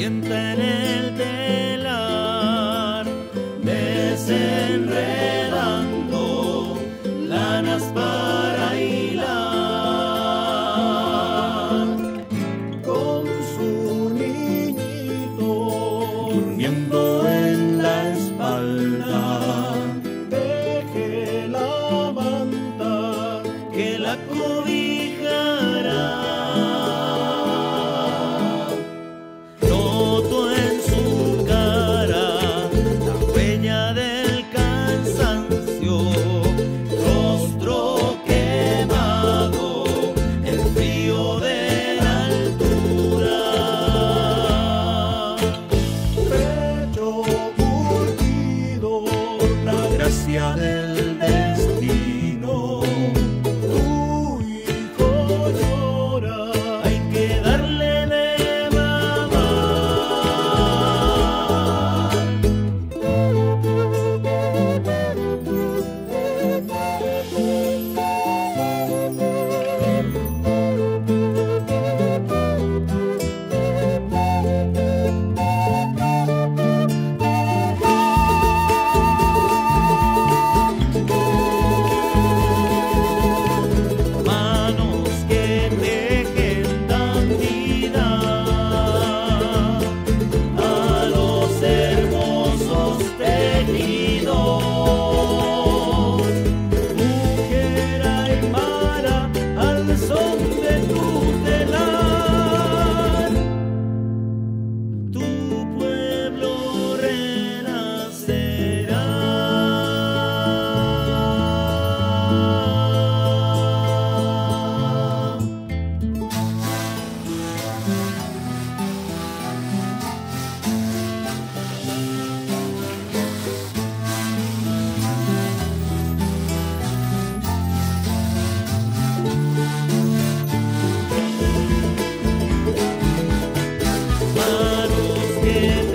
sienta en el telar, desenredando lanas para hilar, con su niñito durmiendo en la espalda. Deje la manta Que la cobijará. Noto en su cara la huella del cansancio, rostro quemado, el frío de la altura. pecho curtido, La gracia del destino. tu hijo llora. Hay que darle de mamar. Manos que tejen dan vida a los hermosos tejidos. Mujer aymara al son de tu telar, tu pueblo renacerá. Manos que